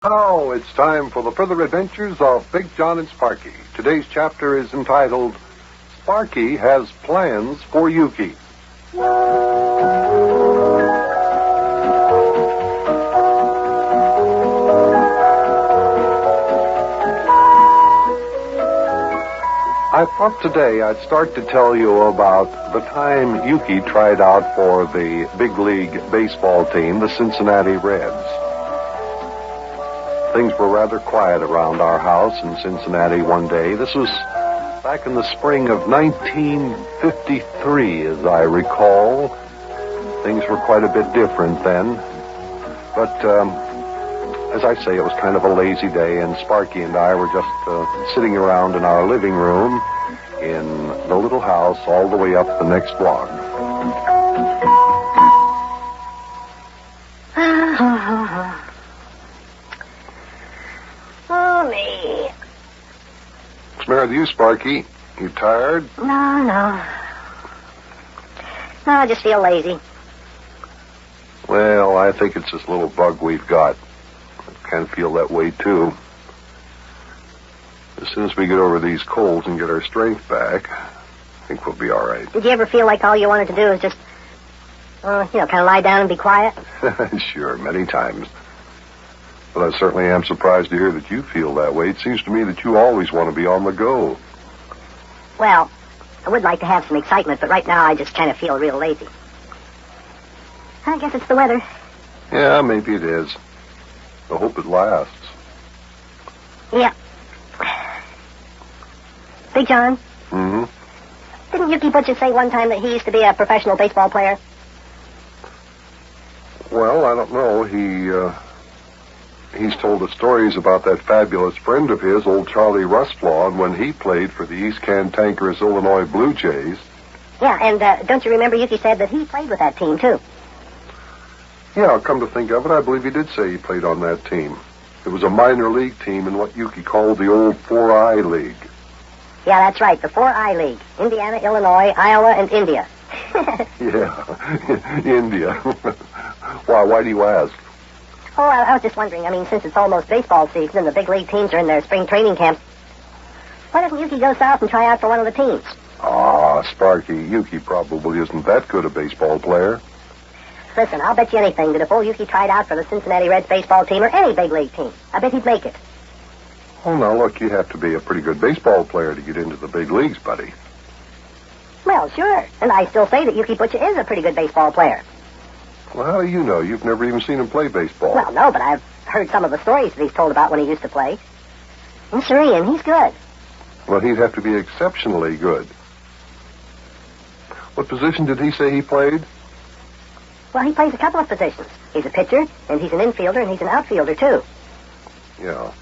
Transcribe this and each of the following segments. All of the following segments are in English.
Now it's time for the further adventures of Big Jon and Sparkie. Today's chapter is entitled, Sparkie Has Plans for Yuki. I thought today I'd start to tell you about the time Yuki tried out for the big league baseball team, the Cincinnati Reds. Things were rather quiet around our house in Cincinnati one day. This was back in the spring of 1953, as I recall. Things were quite a bit different then. But, as I say, it was kind of a lazy day, and Sparkie and I were just sitting around in our living room in the little house all the way up the next block. Oh, me. What's the matter with you, Sparkie? You tired? No, I just feel lazy. Well, I think it's this little bug we've got. I kind of feel that way, too. As soon as we get over these colds and get our strength back, I think we'll be all right. Did you ever feel like all you wanted to do was just, kind of lie down and be quiet? Sure, many times. But I certainly am surprised to hear that you feel that way. It seems to me that you always want to be on the go. Well, I would like to have some excitement, but right now I just kind of feel real lazy. I guess it's the weather. Yeah, maybe it is. I hope it lasts. Yeah. Big John? Mm-hmm. Didn't Yuki Butcher say one time that he used to be a professional baseball player? Well, I don't know. He's told us stories about that fabulous friend of his, old Charlie Rusflaw, when he played for the East Cantankerous Illinois Blue Jays. Yeah, and don't you remember Yuki said that he played with that team, too? Yeah, I'll come to think of it, I believe he did say he played on that team. It was a minor league team in what Yuki called the old 4I League. Yeah, that's right, the 4I League. Indiana, Illinois, Iowa, and India. Yeah, India. Why do you ask? Oh, I was just wondering. I mean, since it's almost baseball season and the big league teams are in their spring training camp, why doesn't Yuki go south and try out for one of the teams? Ah, Sparkie, Yuki probably isn't that good a baseball player. Listen, I'll bet you anything that if old Yuki tried out for the Cincinnati Reds baseball team or any big league team, I bet he'd make it. Oh, now, look, you have to be a pretty good baseball player to get into the big leagues, buddy. Well, sure. And I still say that Yuki Butcher is a pretty good baseball player. Well, how do you know? You've never even seen him play baseball. Well, no, but I've heard some of the stories that he's told about when he used to play. And sure, and he's good. Well, he'd have to be exceptionally good. What position did he say he played? Well, he plays a couple of positions. He's a pitcher, and he's an infielder, and he's an outfielder, too. Yeah.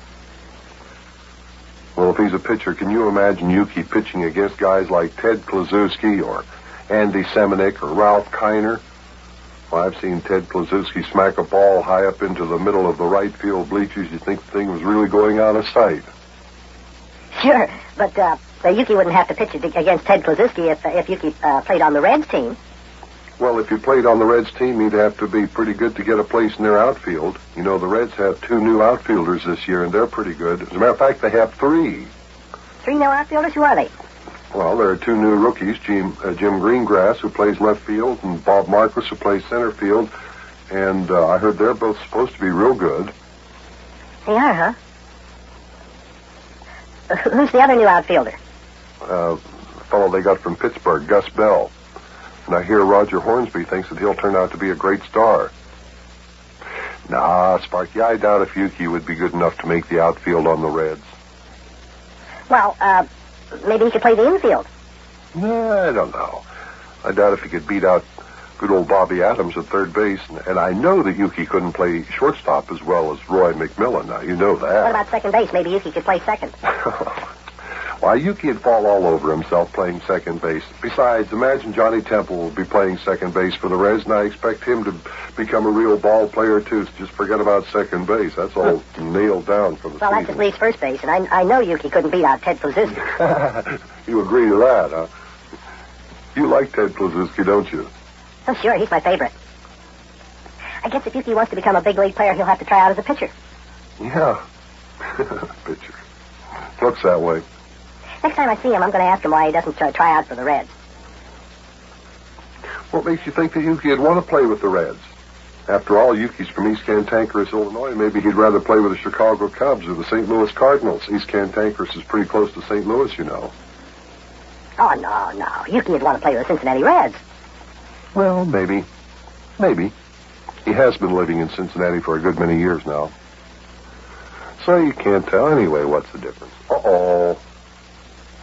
Well, if he's a pitcher, can you imagine Yuki pitching against guys like Ted Kluszewski or Andy Semenick or Ralph Kiner? Well, I've seen Ted Kluszewski smack a ball high up into the middle of the right field bleachers. You'd think the thing was really going out of sight. Sure, but Yuki wouldn't have to pitch against Ted Kluszewski if Yuki played on the Reds team. Well, if you played on the Reds team, you'd have to be pretty good to get a place in their outfield. You know, the Reds have 2 new outfielders this year, and they're pretty good. As a matter of fact, they have 3. 3 new outfielders? Who are they? Well, there are 2 new rookies, Jim Greengrass, who plays left field, and Bob Marquis, who plays center field. And I heard they're both supposed to be real good. They are, huh? Who's the other new outfielder? The fellow they got from Pittsburgh, Gus Bell. And I hear Roger Hornsby thinks that he'll turn out to be a great star. Nah, Sparkie, I doubt if Yuki would be good enough to make the outfield on the Reds. Well, maybe he could play the infield. I don't know. I doubt if he could beat out good old Bobby Adams at third base. And I know that Yuki couldn't play shortstop as well as Roy McMillan. Now, you know that. What about second base? Maybe Yuki could play second. Why, Yuki'd fall all over himself playing second base. Besides, imagine Johnny Temple will be playing second base for the Reds, and I expect him to become a real ball player, too. So just forget about second base. That's all nailed down for the season. Well, that's at least first base, and I know Yuki couldn't beat out Ted Kluszewski. You agree to that, huh? You like Ted Kluszewski, don't you? Oh, sure, he's my favorite. I guess if Yuki wants to become a big league player, he'll have to try out as a pitcher. Yeah. Pitcher. Looks that way. Next time I see him, I'm going to ask him why he doesn't try out for the Reds. What makes you think that Yuki would want to play with the Reds? After all, Yuki's from East Cantankerous, Illinois. Maybe he'd rather play with the Chicago Cubs or the St. Louis Cardinals. East Cantankerous is pretty close to St. Louis, you know. Oh, no. Yuki would want to play with the Cincinnati Reds. Well, maybe. Maybe. He has been living in Cincinnati for a good many years now. So you can't tell anyway. What's the difference? Uh-oh.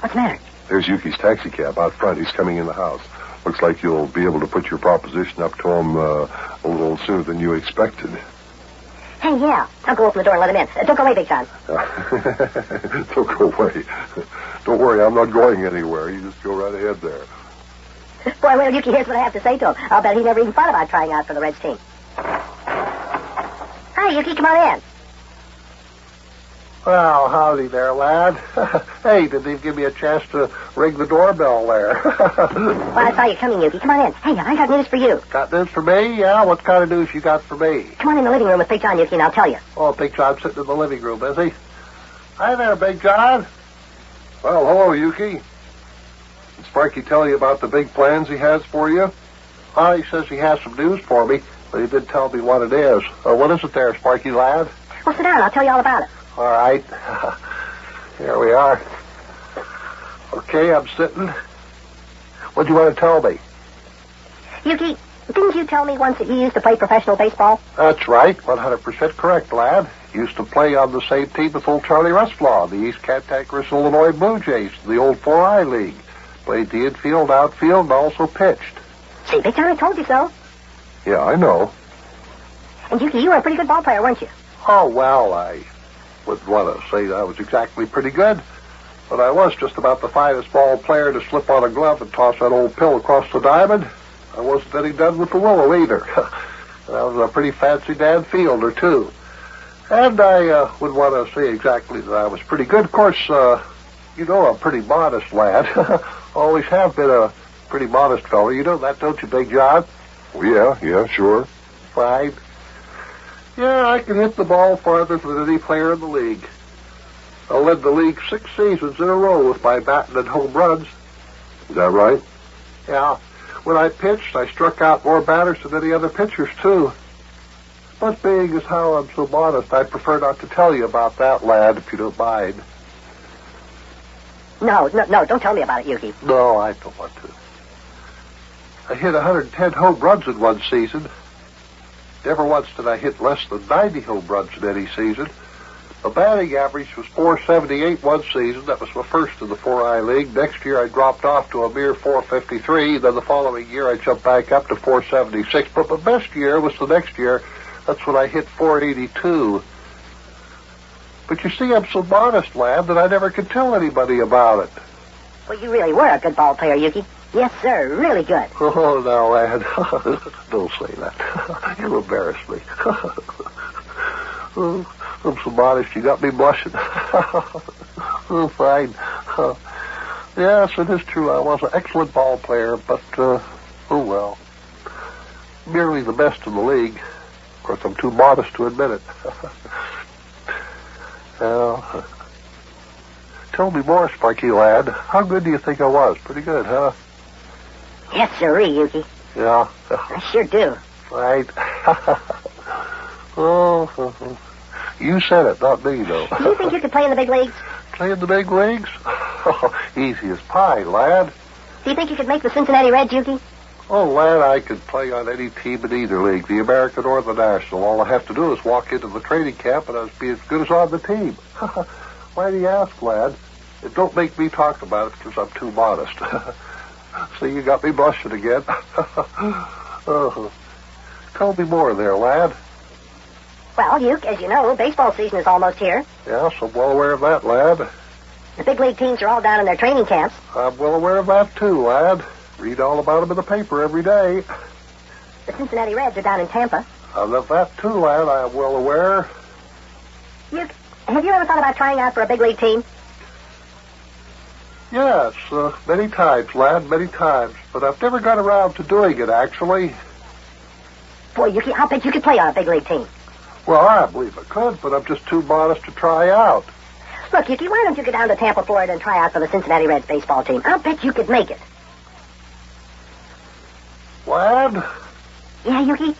What's the matter? There's Yuki's taxi cab out front. He's coming in the house. Looks like you'll be able to put your proposition up to him a little sooner than you expected. Hey, yeah. I'll go open the door and let him in. Don't go away, Big John. Don't go away. Don't worry, I'm not going anywhere. You just go right ahead there. Boy, well, Yuki here's what I have to say to him. I'll bet he never even thought about trying out for the Reds team. Hi, Yuki, come on in. Well, howdy there, lad. Hey, didn't even give me a chance to ring the doorbell there. Well, I saw you coming, Yuki. Come on in. Hey, I got news for you. Got news for me? Yeah, what kind of news you got for me? Come on in the living room with Big John, Yuki, and I'll tell you. Oh, Big John's sitting in the living room, is he? Hi there, Big John. Well, hello, Yuki. Did Sparkie tell you about the big plans he has for you? Oh, he says he has some news for me, but he didn't tell me what it is. What is it there, Sparkie lad? Well, sit down. I'll tell you all about it. All right. Here we are. Okay, I'm sitting. What do you want to tell me? Yuki, didn't you tell me once that you used to play professional baseball? That's right. 100% correct, lad. Used to play on the same team with old Charlie Rustlaw, the East Cantankerous Illinois Blue Jays, the old 4I League. Played the infield, outfield, and also pitched. See, Big John, I told you so. Yeah, I know. And Yuki, you were a pretty good ball player, weren't you? Oh, well, I wouldn't want to say that I was exactly pretty good, but I was just about the finest ball player to slip on a glove and toss that old pill across the diamond. I wasn't any done with the willow either. I was a pretty fancy damn fielder, too. And I wouldn't want to say exactly that I was pretty good. Of course, you know I'm a pretty modest lad. Always have been a pretty modest fellow. You know that, don't you, Big John? Well, yeah, sure. Fine. Yeah, I can hit the ball farther than any player in the league. I led the league 6 seasons in a row with my batting and home runs. Is that right? Yeah. When I pitched, I struck out more batters than any other pitchers, too. But being as how I'm so modest, I prefer not to tell you about that, lad, if you don't mind. No, don't tell me about it, Yuki. No, I don't want to. I hit 110 home runs in one season. Never once did I hit less than 90 home runs in any season. The batting average was .478 one season. That was my first in the 4I League. Next year, I dropped off to a mere .453. Then the following year, I jumped back up to .476. But my best year was the next year. That's when I hit .482. But you see, I'm so modest, lad, that I never could tell anybody about it. Well, you really were a good ball player, Yuki. Yes, sir, really good. Oh, now, lad, don't say that. You'll embarrass me. I'm so modest, you got me blushing. Oh, fine. Yes, it is true. I was an excellent ball player, but, oh, well. Merely the best in the league. Of course, I'm too modest to admit it. Well, tell me more, Sparkie lad. How good do you think I was? Pretty good, huh? Yes, sirree, Yuki. Yeah. I sure do. Right. Oh, you said it, not me, though. Do you think you could play in the big leagues? Play in the big leagues? Easy as pie, lad. Do you think you could make the Cincinnati Reds, Yuki? Oh, lad, I could play on any team in either league, the American or the National. All I have to do is walk into the training camp and I'd be as good as on the team. Why do you ask, lad? It don't make me talk about it because I'm too modest. See, you got me blushing again. Oh, tell me more there, lad. Well, Yuke, as you know, baseball season is almost here. Yes, I'm well aware of that, lad. The big league teams are all down in their training camps. I'm well aware of that, too, lad. Read all about them in the paper every day. The Cincinnati Reds are down in Tampa. Of that, too, lad, I am well aware. Yuke, have you ever thought about trying out for a big league team? Yes, many times, lad, many times. But I've never got around to doing it, actually. Boy, Yuki, I'll bet you could play on a big league team. Well, I believe I could, but I'm just too modest to try out. Look, Yuki, why don't you go down to Tampa, Florida and try out for the Cincinnati Reds baseball team? I'll bet you could make it. Lad, Yeah, Yuki?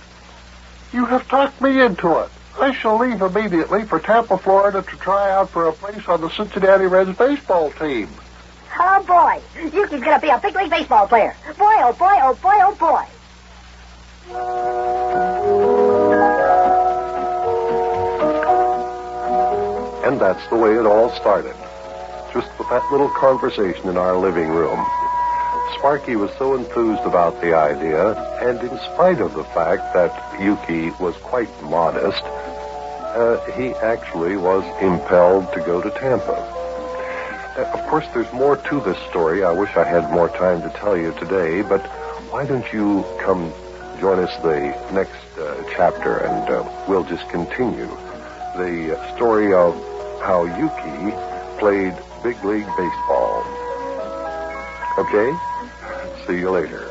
you have talked me into it. I shall leave immediately for Tampa, Florida to try out for a place on the Cincinnati Reds baseball team. Oh, boy. Yuki's going to be a big league baseball player. Boy, oh, boy, oh, boy, oh, boy. And that's the way it all started. Just with that little conversation in our living room. Sparkie was so enthused about the idea, and in spite of the fact that Yuki was quite modest, he actually was impelled to go to Tampa. Of course, there's more to this story. I wish I had more time to tell you today, but why don't you come join us the next chapter, and we'll just continue the story of how Yuki played big league baseball. Okay? See you later.